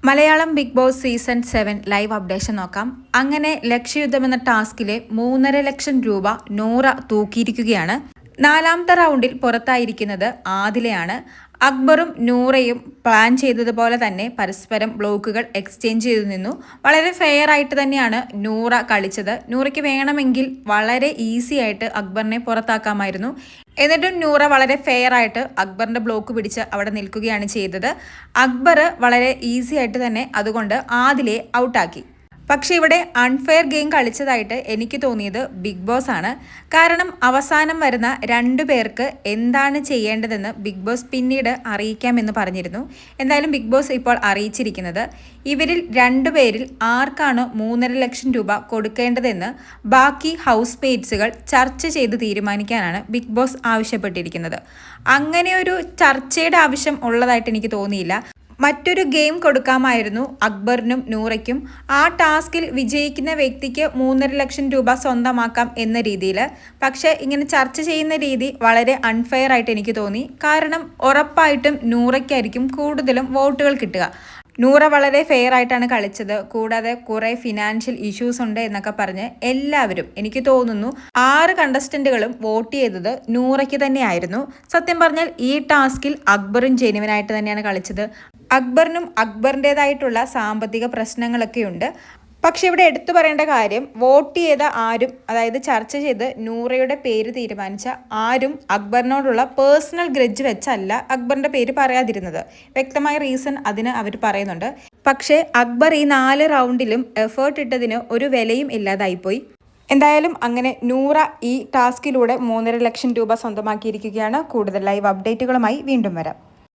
Malayalam Bigg Boss season 7 live updation നോക്കാം. അങ്ങനെ ലക്ഷ്യയുദ്ധം എന്ന ടാസ്കിലെ 3.5 ലക്ഷം രൂപ നൂറ തൂക്കിയിരിക്കുകയാണ്. 4ാമത്തെ റൗണ്ടിൽ പുറത്തായിരിക്കുന്നത് ആദിലയാണ്. അക്ബറും നൂറയും പ്ലാൻ ചെയ്തതുപോലെ തന്നെ പരസ്പരം ബ്ലോക്കുകൾ എക്സ്ചേഞ്ച് ചെയ്തു നിന്നു. വളരെ ഫെയർ ആയിട്ട് തന്നെയാണ് നൂറ കളിച്ചത്. നൂറയ്ക്ക് വേണമെങ്കിൽ വളരെ ഈസി ആയിട്ട് അക്ബറിനെ പുറത്താക്കാമായിരുന്നു. എന്നിട്ടും നൂറ വളരെ ഫെയർ ആയിട്ട് അക്ബറിന്റെ ബ്ലോക്ക് പിടിച്ച് അവിടെ നിൽക്കുകയാണ് ചെയ്തത്. അക്ബർ വളരെ ഈസി ആയിട്ട് തന്നെ അതുകൊണ്ട് ആദിലെ ഔട്ടാക്കി. പക്ഷെ ഇവിടെ അൺഫെയർ ഗെയിം കളിച്ചതായിട്ട് എനിക്ക് തോന്നിയത് ബിഗ് ബോസ് ആണ്. കാരണം അവസാനം വരുന്ന 2 പേർക്ക് എന്താണ് ചെയ്യേണ്ടതെന്ന് ബിഗ് ബോസ് പിന്നീട് അറിയിക്കാമെന്ന് പറഞ്ഞിരുന്നു. എന്തായാലും ബിഗ് ബോസ് ഇപ്പോൾ അറിയിച്ചിരിക്കുന്നത് ഇവരിൽ 2 പേരിൽ ആർക്കാണ് 3.5 ലക്ഷം രൂപ കൊടുക്കേണ്ടതെന്ന് ബാക്കി ഹൗസ് മേറ്റ്സുകൾ ചർച്ച ചെയ്ത് തീരുമാനിക്കാനാണ് ബിഗ് ബോസ് ആവശ്യപ്പെട്ടിരിക്കുന്നത്. അങ്ങനെ ഒരു ചർച്ചയുടെ ആവശ്യം ഉള്ളതായിട്ട് എനിക്ക് തോന്നിയില്ല. മറ്റൊരു ഗെയിം കൊടുക്കാമായിരുന്നു അക്ബറിനും നൂറയ്ക്കും. ആ ടാസ്കിൽ വിജയിക്കുന്ന വ്യക്തിക്ക് 3.5 ലക്ഷം രൂപ സ്വന്തമാക്കാം എന്ന രീതിയിൽ. പക്ഷേ ഇങ്ങനെ ചർച്ച ചെയ്യുന്ന രീതി വളരെ അൺഫെയർ ആയിട്ട് എനിക്ക് തോന്നി. കാരണം ഉറപ്പായിട്ടും നൂറയ്ക്കായിരിക്കും കൂടുതലും വോട്ടുകൾ കിട്ടുക. നൂറ വളരെ ഫെയർ ആയിട്ടാണ് കളിച്ചത്. കൂടാതെ കുറേ ഫിനാൻഷ്യൽ ഇഷ്യൂസ് ഉണ്ട് എന്നൊക്കെ പറഞ്ഞ് എല്ലാവരും, എനിക്ക് തോന്നുന്നു 6 കണ്ടസ്റ്റന്റുകളും വോട്ട് ചെയ്തത് നൂറയ്ക്ക് തന്നെയായിരുന്നു. സത്യം പറഞ്ഞാൽ ഈ ടാസ്കിൽ അക്ബറും ജെനുവിനായിട്ട് തന്നെയാണ് കളിച്ചത്. അക്ബറിനും അക്ബറിൻ്റെതായിട്ടുള്ള സാമ്പത്തിക പ്രശ്നങ്ങളൊക്കെ ഉണ്ട്. പക്ഷെ ഇവിടെ എടുത്തു പറയേണ്ട കാര്യം, വോട്ട് ചെയ്ത ആരും, അതായത് ചർച്ച ചെയ്ത് നൂറയുടെ പേര് തീരുമാനിച്ച ആരും അക്ബറിനോടുള്ള പേഴ്സണൽ ഗ്രഡ്ജ് വെച്ചല്ല അക്ബറിന്റെ പേര് പറയാതിരുന്നത്. വ്യക്തമായ റീസൺ അതിന് അവർ പറയുന്നുണ്ട്. പക്ഷേ അക്ബർ ഈ 4 റൗണ്ടിലും എഫേർട്ട് ഇട്ടതിന് ഒരു വിലയും ഇല്ലാതായിപ്പോയി. എന്തായാലും അങ്ങനെ നൂറ ഈ ടാസ്കിലൂടെ 3.5 ലക്ഷം രൂപ സ്വന്തമാക്കിയിരിക്കുകയാണ്. കൂടുതൽ ലൈവ് അപ്ഡേറ്റുകളുമായി വീണ്ടും വരാം.